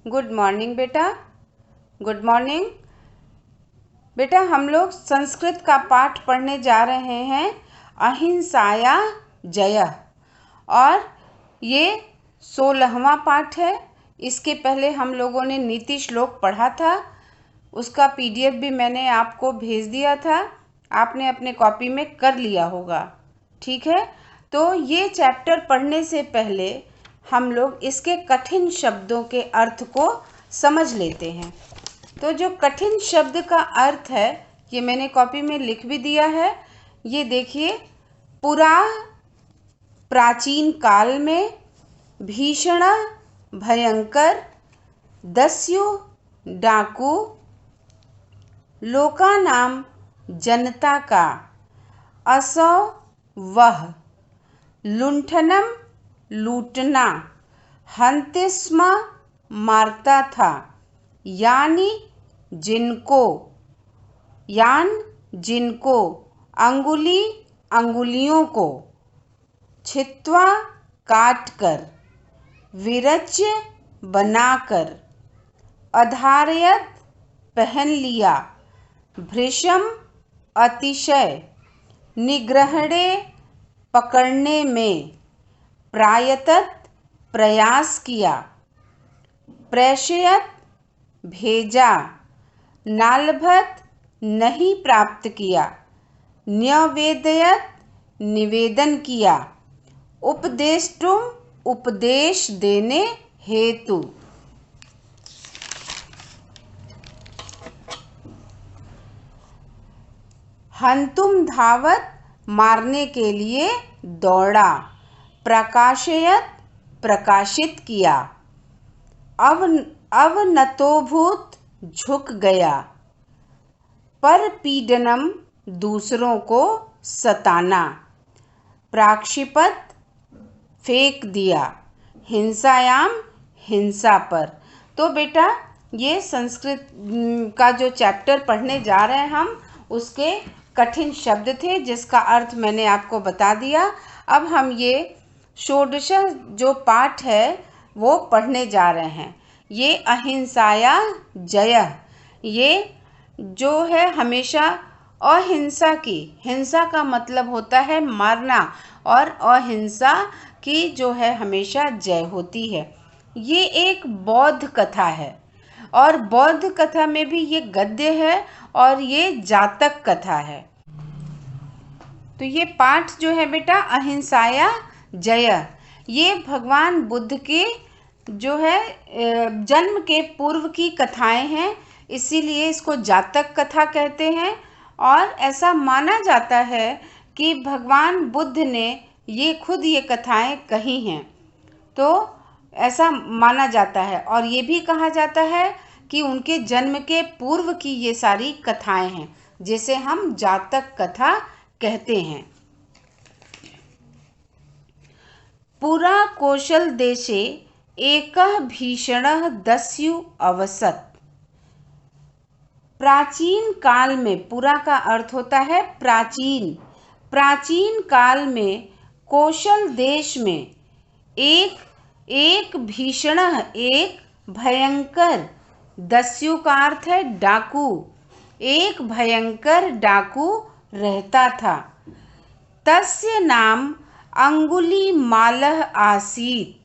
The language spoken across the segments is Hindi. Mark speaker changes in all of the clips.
Speaker 1: गुड मॉर्निंग बेटा। गुड मॉर्निंग बेटा। हम लोग संस्कृत का पाठ पढ़ने जा रहे हैं, अहिंसाया जयः। और ये 16वां पाठ है। इसके पहले हम लोगों ने नीति श्लोक पढ़ा था, उसका पीडीएफ भी मैंने आपको भेज दिया था, आपने अपने कॉपी में कर लिया होगा। ठीक है, तो ये चैप्टर पढ़ने से पहले हम लोग इसके कठिन शब्दों के अर्थ को समझ लेते हैं। तो जो कठिन शब्द का अर्थ है ये मैंने कॉपी में लिख भी दिया है। ये देखिए, पुरा प्राचीन काल में, भीषण भयंकर, दस्यु डाकू, लोकानाम जनता का, असौ वह, लुंठनम लूटना, हंते स्म मारता था, यानी जिनको, अंगुली अंगुलियों को, छित्वा काट कर, विरच्य बनाकर, अधारयत पहन लिया, भृशम अतिशय, निग्रहणे पकड़ने में, प्रायतत प्रयास किया, प्रेषयत भेजा, नालभत नहीं प्राप्त किया, न्यवेदयत निवेदन किया, उपदेष्टुम उपदेश देने हेतु। हंतुम धावत मारने के लिए दौड़ा, प्रकाशयत प्रकाशित किया, अवनतोभूत झुक गया, पर पीडनम दूसरों को सताना, प्राक्षिपत फेंक दिया, हिंसायाम हिंसा पर। तो बेटा ये संस्कृत का जो चैप्टर पढ़ने जा रहे हैं हम, उसके कठिन शब्द थे जिसका अर्थ मैंने आपको बता दिया। अब हम ये षोडश जो पाठ है वो पढ़ने जा रहे हैं। ये अहिंसाया जयः, ये जो है हमेशा अहिंसा की, हिंसा का मतलब होता है मारना, और अहिंसा की जो है हमेशा जय होती है। ये एक बौद्ध कथा है, और बौद्ध कथा में भी ये गद्य है और ये जातक कथा है। तो ये पाठ जो है बेटा अहिंसाया जयः, ये भगवान बुद्ध के जो है जन्म के पूर्व की कथाएं हैं, इसीलिए इसको जातक कथा कहते हैं। और ऐसा माना जाता है कि भगवान बुद्ध ने खुद ये कथाएं कही हैं, तो ऐसा माना जाता है। और ये भी कहा जाता है कि उनके जन्म के पूर्व की ये सारी कथाएं हैं, जिसे हम जातक कथा कहते हैं। पुरा कौशल देशे एकः भीषणः दस्यु अवसत्। प्राचीन काल में, पुरा का अर्थ होता है प्राचीन, प्राचीन काल में कौशल देश में एक भीषण, एक भयंकर, दस्यु का अर्थ है डाकू, एक भयंकर डाकू रहता था। तस्य नाम अंगुलीमालः आसीत्,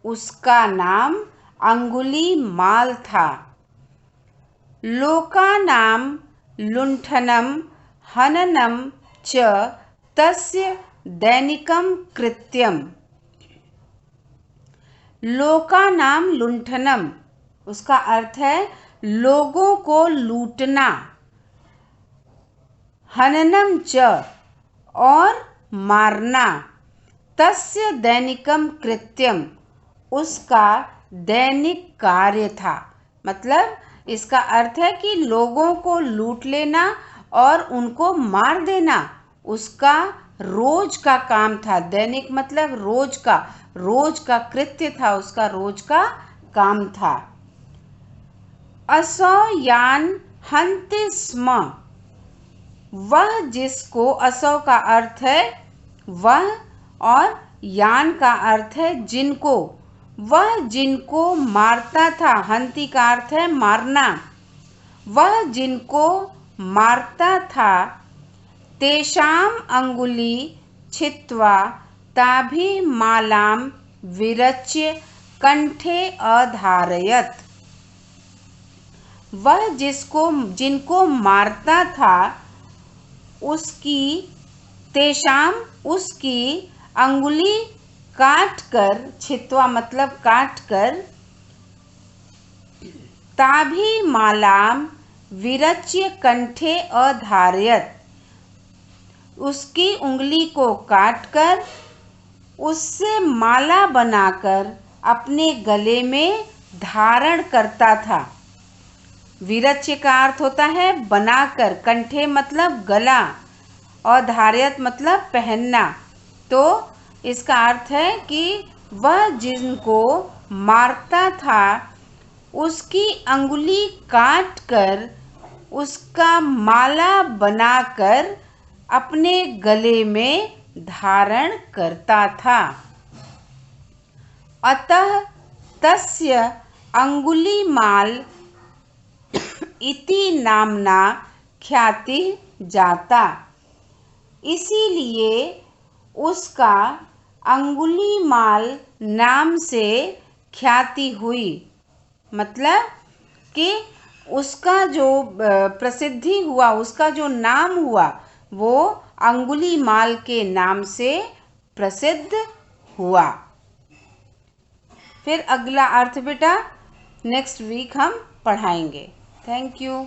Speaker 1: उसका नाम अंगुलीमाल था। लोकानां लुंठनं हननं च तस्य दैनिकं कृत्यम्। लोकानां लुंठनम, उसका अर्थ है लोगों को लूटना, हननम च और मारना, तस्य दैनिकम कृत्यम, उसका दैनिक कार्य था। मतलब इसका अर्थ है कि लोगों को लूट लेना और उनको मार देना उसका रोज का काम था। दैनिक मतलब रोज का कृत्य था, उसका रोज का काम था। असौ यान हन्ति स्म, वह जिसको, असौ का अर्थ है वह और यान का अर्थ है जिनको, वह जिनको मारता था, हंति का अर्थ है मारना, वह जिनको मारता था, तेषाम अंगुली छित्त्वा ताभि मालाम विरच्य कंठे अधारयत। वह जिनको मारता था उसकी, तेषाम उसकी अंगुली काट कर, छित्त्वा मतलब काट कर, ताभि मालाम विरच्य कंठे अधारयत, उसकी उंगली को काटकर उससे माला बनाकर अपने गले में धारण करता था। विरच्य का अर्थ होता है बनाकर, कंठे मतलब गला, और धार्यत मतलब पहनना। तो इसका अर्थ है कि वह जिनको मारता था उसकी अंगुली काट कर उसका माला बनाकर अपने गले में धारण करता था। अतः तस्य अंगुलीमाल इति नामना ख्याति जाता। इसीलिए उसका अंगुलीमाल नाम से ख्याति हुई, मतलब कि उसका जो प्रसिद्धि हुआ, उसका जो नाम हुआ वो अंगुलीमाल के नाम से प्रसिद्ध हुआ। फिर अगला अर्थ बेटा नेक्स्ट वीक हम पढ़ाएंगे। Thank you.